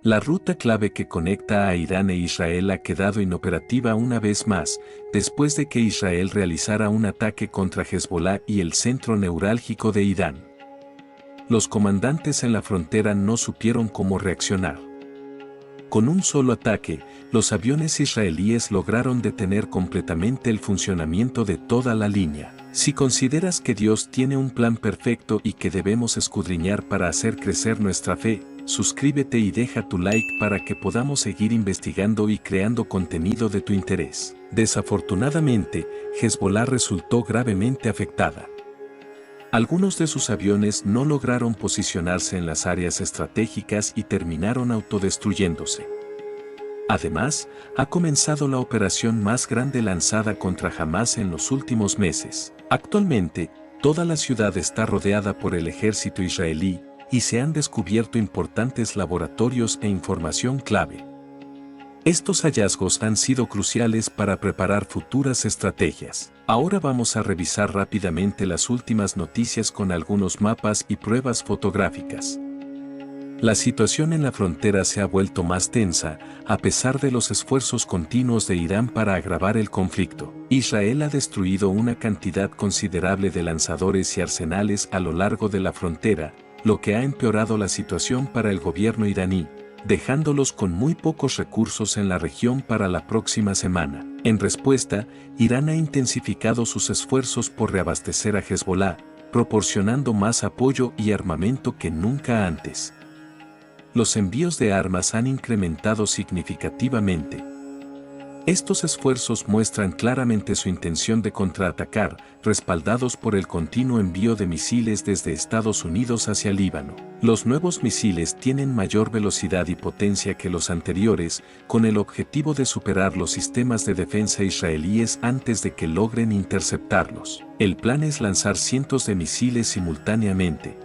La ruta clave que conecta a Irán e Israel ha quedado inoperativa una vez más, después de que Israel realizara un ataque contra Hezbollah y el centro neurálgico de Irán. Los comandantes en la frontera no supieron cómo reaccionar. Con un solo ataque, los aviones israelíes lograron detener completamente el funcionamiento de toda la línea. Si consideras que Dios tiene un plan perfecto y que debemos escudriñar para hacer crecer nuestra fe, suscríbete y deja tu like para que podamos seguir investigando y creando contenido de tu interés. Desafortunadamente, Hezbollah resultó gravemente afectada. Algunos de sus aviones no lograron posicionarse en las áreas estratégicas y terminaron autodestruyéndose. Además, ha comenzado la operación más grande lanzada contra Hamás en los últimos meses. Actualmente, toda la ciudad está rodeada por el ejército israelí y se han descubierto importantes laboratorios e información clave. Estos hallazgos han sido cruciales para preparar futuras estrategias. Ahora vamos a revisar rápidamente las últimas noticias con algunos mapas y pruebas fotográficas. La situación en la frontera se ha vuelto más tensa, a pesar de los esfuerzos continuos de Irán para agravar el conflicto. Israel ha destruido una cantidad considerable de lanzadores y arsenales a lo largo de la frontera, lo que ha empeorado la situación para el gobierno iraní, dejándolos con muy pocos recursos en la región para la próxima semana. En respuesta, Irán ha intensificado sus esfuerzos por reabastecer a Hezbollah, proporcionando más apoyo y armamento que nunca antes. Los envíos de armas han incrementado significativamente. Estos esfuerzos muestran claramente su intención de contraatacar, respaldados por el continuo envío de misiles desde Estados Unidos hacia Líbano. Los nuevos misiles tienen mayor velocidad y potencia que los anteriores, con el objetivo de superar los sistemas de defensa israelíes antes de que logren interceptarlos. El plan es lanzar cientos de misiles simultáneamente.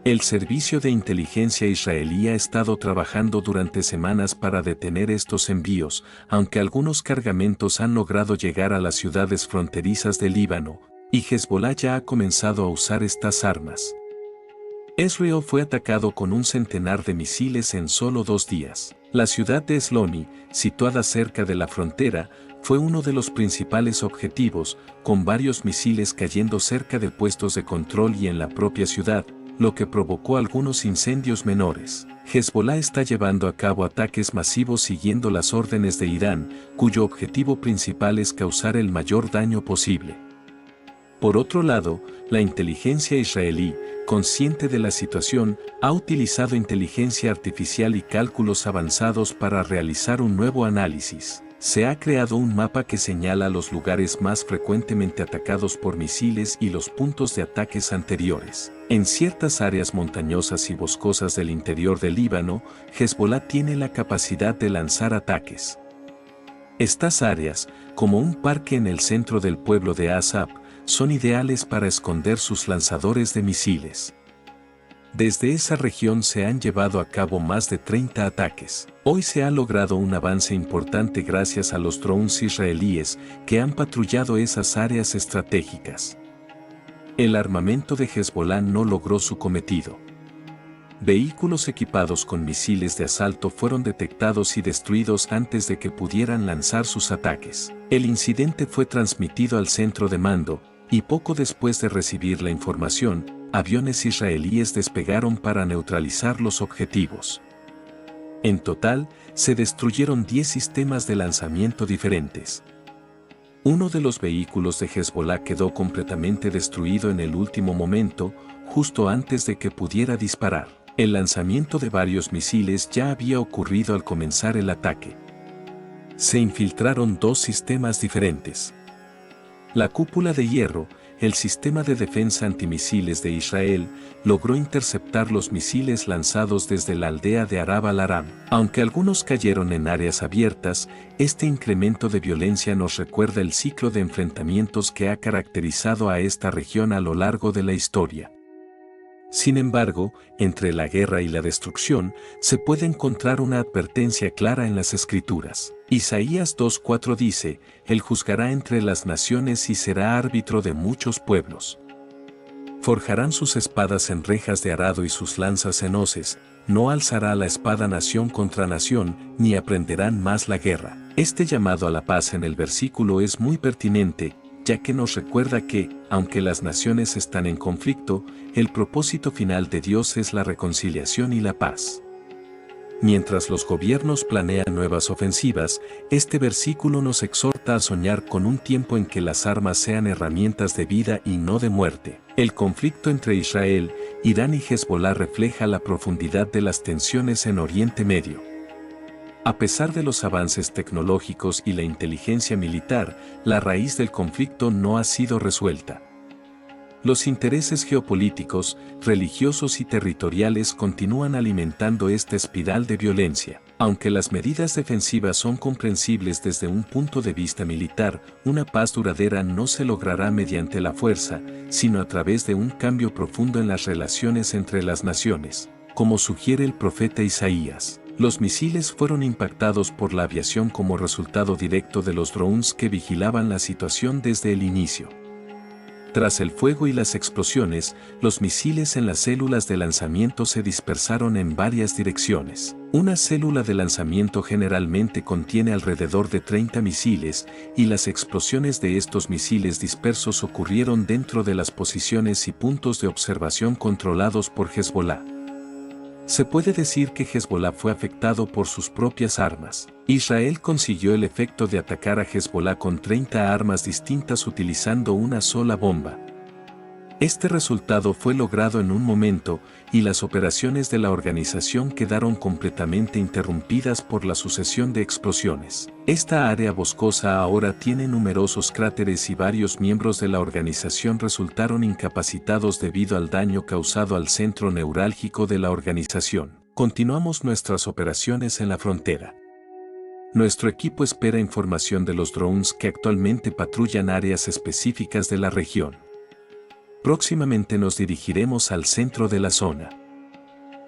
El servicio de inteligencia israelí ha estado trabajando durante semanas para detener estos envíos, aunque algunos cargamentos han logrado llegar a las ciudades fronterizas de Líbano, y Hezbollah ya ha comenzado a usar estas armas. Israel fue atacado con un centenar de misiles en solo 2 días. La ciudad de Sloni, situada cerca de la frontera, fue uno de los principales objetivos, con varios misiles cayendo cerca de puestos de control y en la propia ciudad, lo que provocó algunos incendios menores. Hezbollah está llevando a cabo ataques masivos siguiendo las órdenes de Irán, cuyo objetivo principal es causar el mayor daño posible. Por otro lado, la inteligencia israelí, consciente de la situación, ha utilizado inteligencia artificial y cálculos avanzados para realizar un nuevo análisis. Se ha creado un mapa que señala los lugares más frecuentemente atacados por misiles y los puntos de ataques anteriores. En ciertas áreas montañosas y boscosas del interior del Líbano, Hezbollah tiene la capacidad de lanzar ataques. Estas áreas, como un parque en el centro del pueblo de Asab, son ideales para esconder sus lanzadores de misiles. Desde esa región se han llevado a cabo más de 30 ataques. Hoy se ha logrado un avance importante gracias a los drones israelíes que han patrullado esas áreas estratégicas. El armamento de Hezbollah no logró su cometido. Vehículos equipados con misiles de asalto fueron detectados y destruidos antes de que pudieran lanzar sus ataques. El incidente fue transmitido al centro de mando, y poco después de recibir la información, aviones israelíes despegaron para neutralizar los objetivos. En total, se destruyeron 10 sistemas de lanzamiento diferentes. Uno de los vehículos de Hezbollah quedó completamente destruido en el último momento, justo antes de que pudiera disparar. El lanzamiento de varios misiles ya había ocurrido al comenzar el ataque. Se infiltraron 2 sistemas diferentes. La cúpula de hierro, el sistema de defensa antimisiles de Israel, logró interceptar los misiles lanzados desde la aldea de Arab al-Aram. Aunque algunos cayeron en áreas abiertas, este incremento de violencia nos recuerda el ciclo de enfrentamientos que ha caracterizado a esta región a lo largo de la historia. Sin embargo, entre la guerra y la destrucción, se puede encontrar una advertencia clara en las Escrituras. Isaías 2:4 dice, Él juzgará entre las naciones y será árbitro de muchos pueblos. Forjarán sus espadas en rejas de arado y sus lanzas en hoces, no alzará la espada nación contra nación, ni aprenderán más la guerra. Este llamado a la paz en el versículo es muy pertinente, ya que nos recuerda que, aunque las naciones están en conflicto, el propósito final de Dios es la reconciliación y la paz. Mientras los gobiernos planean nuevas ofensivas, este versículo nos exhorta a soñar con un tiempo en que las armas sean herramientas de vida y no de muerte. El conflicto entre Israel, Irán y Hezbolá refleja la profundidad de las tensiones en Oriente Medio. A pesar de los avances tecnológicos y la inteligencia militar, la raíz del conflicto no ha sido resuelta. Los intereses geopolíticos, religiosos y territoriales continúan alimentando esta espiral de violencia. Aunque las medidas defensivas son comprensibles desde un punto de vista militar, una paz duradera no se logrará mediante la fuerza, sino a través de un cambio profundo en las relaciones entre las naciones, como sugiere el profeta Isaías. Los misiles fueron impactados por la aviación como resultado directo de los drones que vigilaban la situación desde el inicio. Tras el fuego y las explosiones, los misiles en las células de lanzamiento se dispersaron en varias direcciones. Una célula de lanzamiento generalmente contiene alrededor de 30 misiles, y las explosiones de estos misiles dispersos ocurrieron dentro de las posiciones y puntos de observación controlados por Hezbolá. Se puede decir que Hezbolá fue afectado por sus propias armas. Israel consiguió el efecto de atacar a Hezbolá con 30 armas distintas utilizando una sola bomba. Este resultado fue logrado en un momento, y las operaciones de la organización quedaron completamente interrumpidas por la sucesión de explosiones. Esta área boscosa ahora tiene numerosos cráteres y varios miembros de la organización resultaron incapacitados debido al daño causado al centro neurálgico de la organización. Continuamos nuestras operaciones en la frontera. Nuestro equipo espera información de los drones que actualmente patrullan áreas específicas de la región. Próximamente nos dirigiremos al centro de la zona.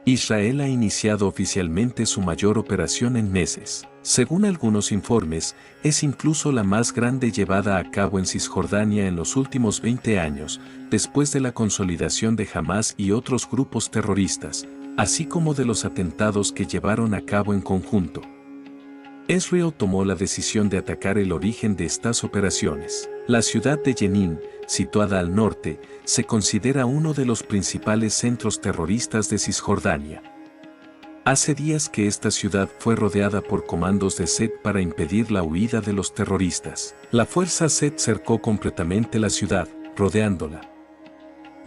Israel ha iniciado oficialmente su mayor operación en meses. Según algunos informes, es incluso la más grande llevada a cabo en Cisjordania en los últimos 20 años, después de la consolidación de Hamás y otros grupos terroristas, así como de los atentados que llevaron a cabo en conjunto. Israel tomó la decisión de atacar el origen de estas operaciones. La ciudad de Jenin, situada al norte, se considera uno de los principales centros terroristas de Cisjordania. Hace días que esta ciudad fue rodeada por comandos de SED para impedir la huida de los terroristas. La fuerza SED cercó completamente la ciudad, rodeándola.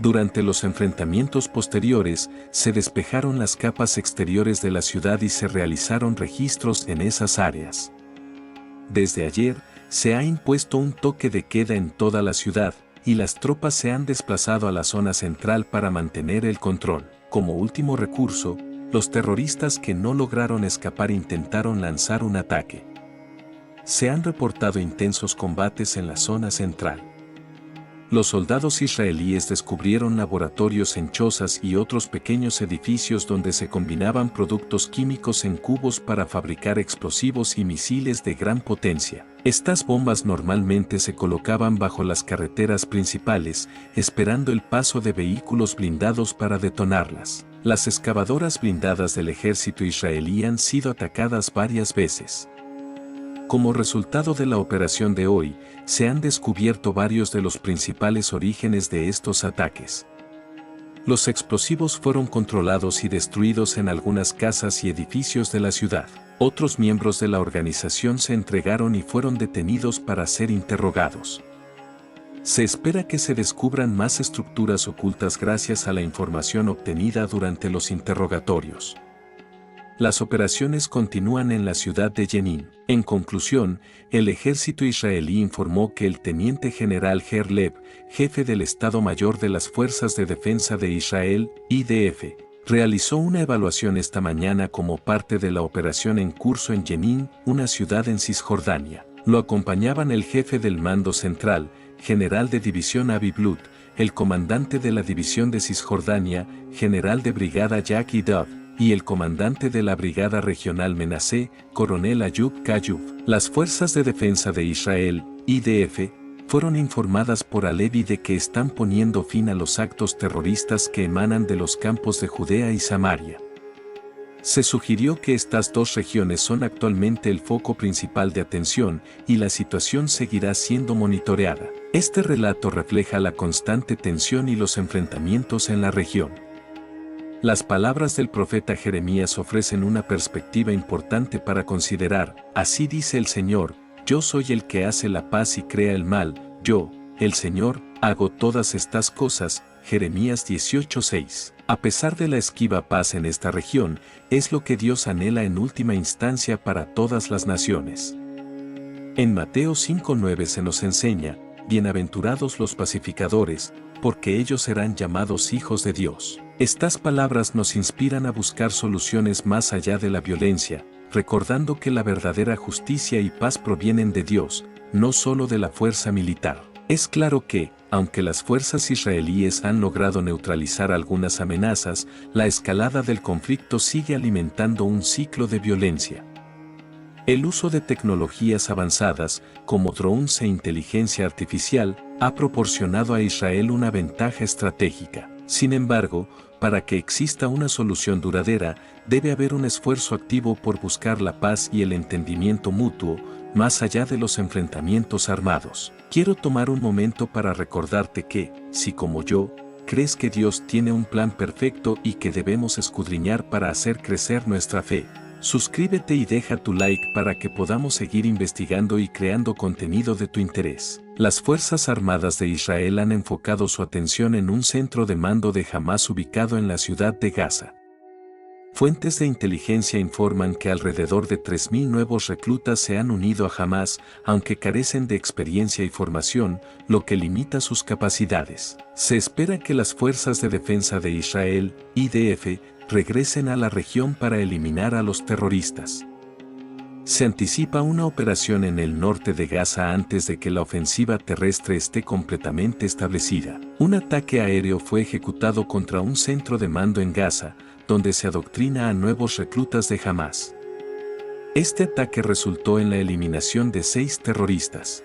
Durante los enfrentamientos posteriores, se despejaron las capas exteriores de la ciudad y se realizaron registros en esas áreas. Desde ayer, se ha impuesto un toque de queda en toda la ciudad, y las tropas se han desplazado a la zona central para mantener el control. Como último recurso, los terroristas que no lograron escapar intentaron lanzar un ataque. Se han reportado intensos combates en la zona central. Los soldados israelíes descubrieron laboratorios en chozas y otros pequeños edificios donde se combinaban productos químicos en cubos para fabricar explosivos y misiles de gran potencia. Estas bombas normalmente se colocaban bajo las carreteras principales, esperando el paso de vehículos blindados para detonarlas. Las excavadoras blindadas del ejército israelí han sido atacadas varias veces. Como resultado de la operación de hoy, se han descubierto varios de los principales orígenes de estos ataques. Los explosivos fueron controlados y destruidos en algunas casas y edificios de la ciudad. Otros miembros de la organización se entregaron y fueron detenidos para ser interrogados. Se espera que se descubran más estructuras ocultas gracias a la información obtenida durante los interrogatorios. Las operaciones continúan en la ciudad de Jenin. En conclusión, el ejército israelí informó que el teniente general Ger Lev, jefe del Estado Mayor de las Fuerzas de Defensa de Israel, IDF, realizó una evaluación esta mañana como parte de la operación en curso en Jenin, una ciudad en Cisjordania. Lo acompañaban el jefe del Mando Central, general de división Avi Blut, el comandante de la división de Cisjordania, general de brigada Jackie Dove, y el comandante de la Brigada Regional Menasé, coronel Ayub Kayub. Las Fuerzas de Defensa de Israel, IDF, fueron informadas por Alevi de que están poniendo fin a los actos terroristas que emanan de los campos de Judea y Samaria. Se sugirió que estas dos regiones son actualmente el foco principal de atención y la situación seguirá siendo monitoreada. Este relato refleja la constante tensión y los enfrentamientos en la región. Las palabras del profeta Jeremías ofrecen una perspectiva importante para considerar. Así dice el Señor: yo soy el que hace la paz y crea el mal, yo, el Señor, hago todas estas cosas. Jeremías 18:6. A pesar de la esquiva paz en esta región, es lo que Dios anhela en última instancia para todas las naciones. En Mateo 5:9 se nos enseña: bienaventurados los pacificadores, porque ellos serán llamados hijos de Dios. Estas palabras nos inspiran a buscar soluciones más allá de la violencia, recordando que la verdadera justicia y paz provienen de Dios, no solo de la fuerza militar. Es claro que, aunque las fuerzas israelíes han logrado neutralizar algunas amenazas, la escalada del conflicto sigue alimentando un ciclo de violencia. El uso de tecnologías avanzadas, como drones e inteligencia artificial, ha proporcionado a Israel una ventaja estratégica. Sin embargo, para que exista una solución duradera, debe haber un esfuerzo activo por buscar la paz y el entendimiento mutuo, más allá de los enfrentamientos armados. Quiero tomar un momento para recordarte que, si como yo, crees que Dios tiene un plan perfecto y que debemos escudriñar para hacer crecer nuestra fe, suscríbete y deja tu like para que podamos seguir investigando y creando contenido de tu interés. Las Fuerzas Armadas de Israel han enfocado su atención en un centro de mando de Hamás ubicado en la ciudad de Gaza. Fuentes de inteligencia informan que alrededor de 3.000 nuevos reclutas se han unido a Hamás, aunque carecen de experiencia y formación, lo que limita sus capacidades. Se espera que las Fuerzas de Defensa de Israel, IDF, regresen a la región para eliminar a los terroristas. Se anticipa una operación en el norte de Gaza antes de que la ofensiva terrestre esté completamente establecida. Un ataque aéreo fue ejecutado contra un centro de mando en Gaza, donde se adoctrina a nuevos reclutas de Hamás. Este ataque resultó en la eliminación de 6 terroristas.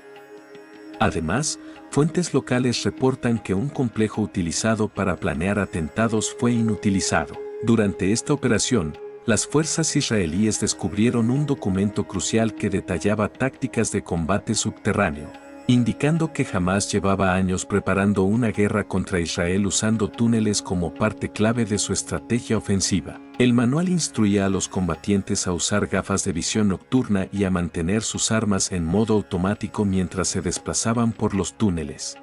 Además, fuentes locales reportan que un complejo utilizado para planear atentados fue inutilizado. Durante esta operación, las fuerzas israelíes descubrieron un documento crucial que detallaba tácticas de combate subterráneo, indicando que Hamás llevaba años preparando una guerra contra Israel usando túneles como parte clave de su estrategia ofensiva. El manual instruía a los combatientes a usar gafas de visión nocturna y a mantener sus armas en modo automático mientras se desplazaban por los túneles.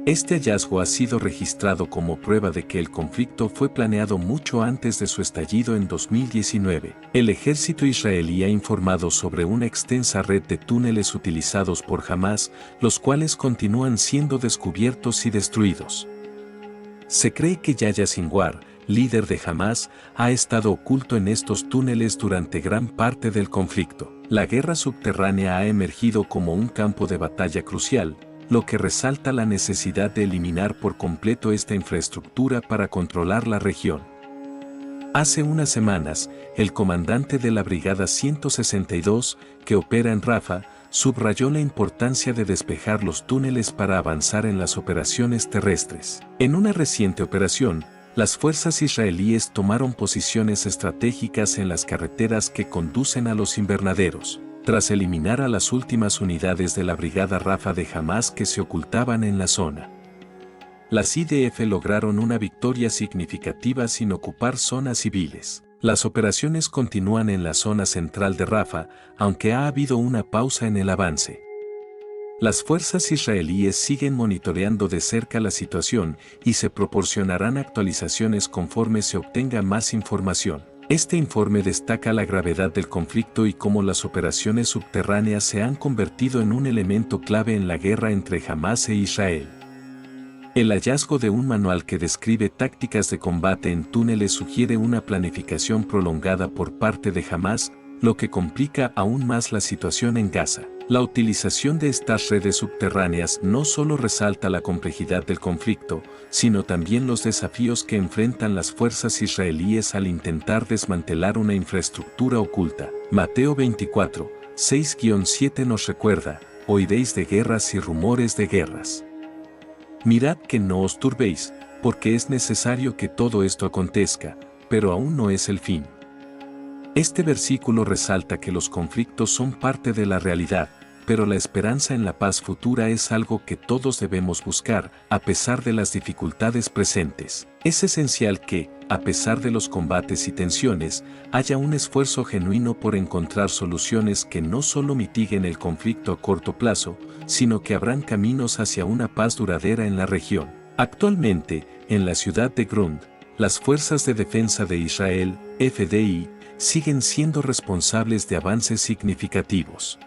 Este hallazgo ha sido registrado como prueba de que el conflicto fue planeado mucho antes de su estallido en 2019. El ejército israelí ha informado sobre una extensa red de túneles utilizados por Hamás, los cuales continúan siendo descubiertos y destruidos. Se cree que Yahya Sinwar, líder de Hamás, ha estado oculto en estos túneles durante gran parte del conflicto. La guerra subterránea ha emergido como un campo de batalla crucial, lo que resalta la necesidad de eliminar por completo esta infraestructura para controlar la región. Hace unas semanas, el comandante de la Brigada 162, que opera en Rafah, subrayó la importancia de despejar los túneles para avanzar en las operaciones terrestres. En una reciente operación, las fuerzas israelíes tomaron posiciones estratégicas en las carreteras que conducen a los invernaderos, tras eliminar a las últimas unidades de la Brigada Rafah de Hamás que se ocultaban en la zona. Las IDF lograron una victoria significativa sin ocupar zonas civiles. Las operaciones continúan en la zona central de Rafah, aunque ha habido una pausa en el avance. Las fuerzas israelíes siguen monitoreando de cerca la situación y se proporcionarán actualizaciones conforme se obtenga más información. Este informe destaca la gravedad del conflicto y cómo las operaciones subterráneas se han convertido en un elemento clave en la guerra entre Hamás e Israel. El hallazgo de un manual que describe tácticas de combate en túneles sugiere una planificación prolongada por parte de Hamás, lo que complica aún más la situación en Gaza. La utilización de estas redes subterráneas no solo resalta la complejidad del conflicto, sino también los desafíos que enfrentan las fuerzas israelíes al intentar desmantelar una infraestructura oculta. Mateo 24, 6-7 nos recuerda: oiréis de guerras y rumores de guerras. Mirad que no os turbéis, porque es necesario que todo esto acontezca, pero aún no es el fin. Este versículo resalta que los conflictos son parte de la realidad, pero la esperanza en la paz futura es algo que todos debemos buscar, a pesar de las dificultades presentes. Es esencial que, a pesar de los combates y tensiones, haya un esfuerzo genuino por encontrar soluciones que no solo mitiguen el conflicto a corto plazo, sino que abran caminos hacia una paz duradera en la región. Actualmente, en la ciudad de Grund, las Fuerzas de Defensa de Israel, FDI, siguen siendo responsables de avances significativos.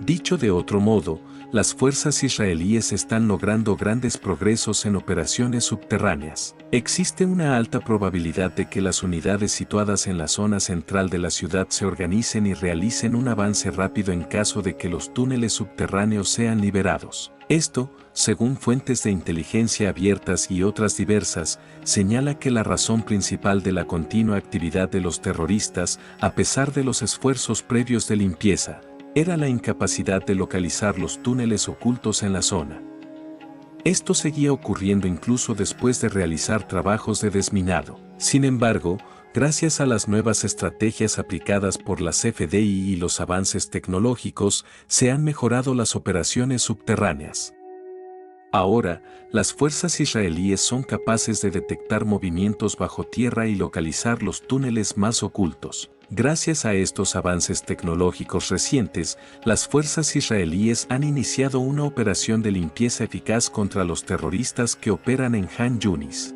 Dicho de otro modo, las fuerzas israelíes están logrando grandes progresos en operaciones subterráneas. Existe una alta probabilidad de que las unidades situadas en la zona central de la ciudad se organicen y realicen un avance rápido en caso de que los túneles subterráneos sean liberados. Esto, según fuentes de inteligencia abiertas y otras diversas, señala que la razón principal de la continua actividad de los terroristas, a pesar de los esfuerzos previos de limpieza, era la incapacidad de localizar los túneles ocultos en la zona. Esto seguía ocurriendo incluso después de realizar trabajos de desminado. Sin embargo, gracias a las nuevas estrategias aplicadas por las FDI y los avances tecnológicos, se han mejorado las operaciones subterráneas. Ahora, las fuerzas israelíes son capaces de detectar movimientos bajo tierra y localizar los túneles más ocultos. Gracias a estos avances tecnológicos recientes, las fuerzas israelíes han iniciado una operación de limpieza eficaz contra los terroristas que operan en Han Yunis.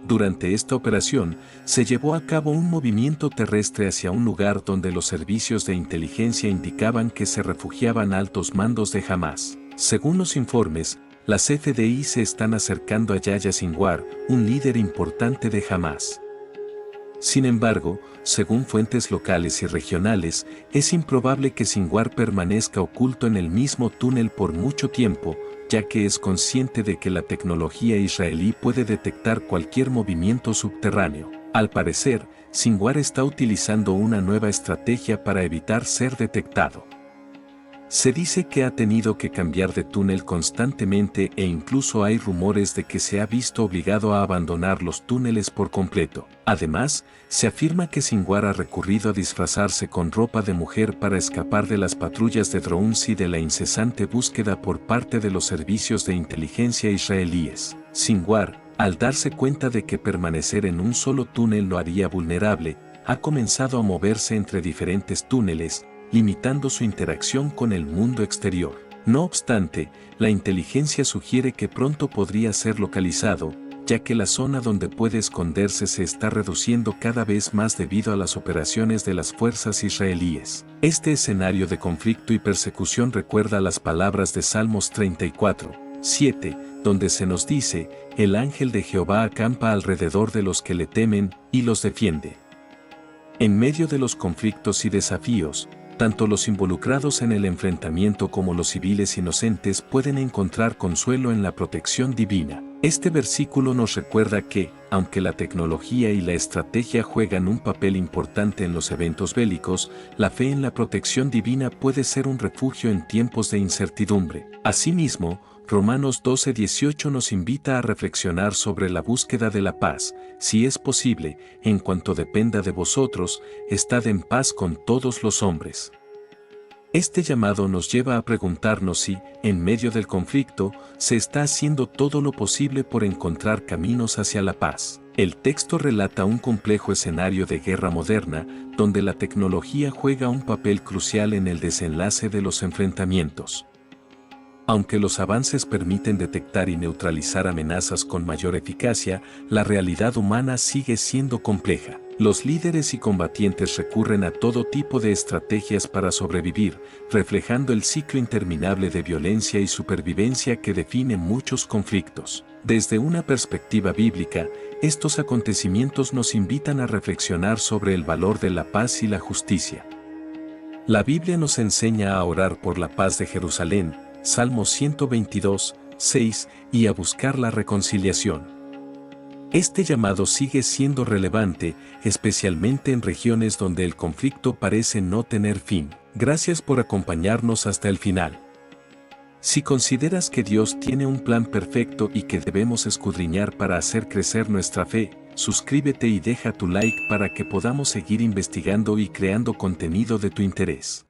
Durante esta operación, se llevó a cabo un movimiento terrestre hacia un lugar donde los servicios de inteligencia indicaban que se refugiaban altos mandos de Hamás. Según los informes, las FDI se están acercando a Yahya Sinwar, un líder importante de Hamás. Sin embargo, según fuentes locales y regionales, es improbable que Sinwar permanezca oculto en el mismo túnel por mucho tiempo, ya que es consciente de que la tecnología israelí puede detectar cualquier movimiento subterráneo. Al parecer, Sinwar está utilizando una nueva estrategia para evitar ser detectado. Se dice que ha tenido que cambiar de túnel constantemente e incluso hay rumores de que se ha visto obligado a abandonar los túneles por completo. Además, se afirma que Sinwar ha recurrido a disfrazarse con ropa de mujer para escapar de las patrullas de drones y de la incesante búsqueda por parte de los servicios de inteligencia israelíes. Sinwar, al darse cuenta de que permanecer en un solo túnel lo haría vulnerable, ha comenzado a moverse entre diferentes túneles, limitando su interacción con el mundo exterior. No obstante, la inteligencia sugiere que pronto podría ser localizado, ya que la zona donde puede esconderse se está reduciendo cada vez más debido a las operaciones de las fuerzas israelíes. Este escenario de conflicto y persecución recuerda las palabras de Salmos 34, 7, donde se nos dice, el ángel de Jehová acampa alrededor de los que le temen y los defiende. En medio de los conflictos y desafíos, tanto los involucrados en el enfrentamiento como los civiles inocentes pueden encontrar consuelo en la protección divina. Este versículo nos recuerda que, aunque la tecnología y la estrategia juegan un papel importante en los eventos bélicos, la fe en la protección divina puede ser un refugio en tiempos de incertidumbre. Asimismo, Romanos 12:18 nos invita a reflexionar sobre la búsqueda de la paz. Si es posible, en cuanto dependa de vosotros, estad en paz con todos los hombres. Este llamado nos lleva a preguntarnos si, en medio del conflicto, se está haciendo todo lo posible por encontrar caminos hacia la paz. El texto relata un complejo escenario de guerra moderna, donde la tecnología juega un papel crucial en el desenlace de los enfrentamientos. Aunque los avances permiten detectar y neutralizar amenazas con mayor eficacia, la realidad humana sigue siendo compleja. Los líderes y combatientes recurren a todo tipo de estrategias para sobrevivir, reflejando el ciclo interminable de violencia y supervivencia que define muchos conflictos. Desde una perspectiva bíblica, estos acontecimientos nos invitan a reflexionar sobre el valor de la paz y la justicia. La Biblia nos enseña a orar por la paz de Jerusalén, Salmo 122, 6, y a buscar la reconciliación. Este llamado sigue siendo relevante, especialmente en regiones donde el conflicto parece no tener fin. Gracias por acompañarnos hasta el final. Si consideras que Dios tiene un plan perfecto y que debemos escudriñar para hacer crecer nuestra fe, suscríbete y deja tu like para que podamos seguir investigando y creando contenido de tu interés.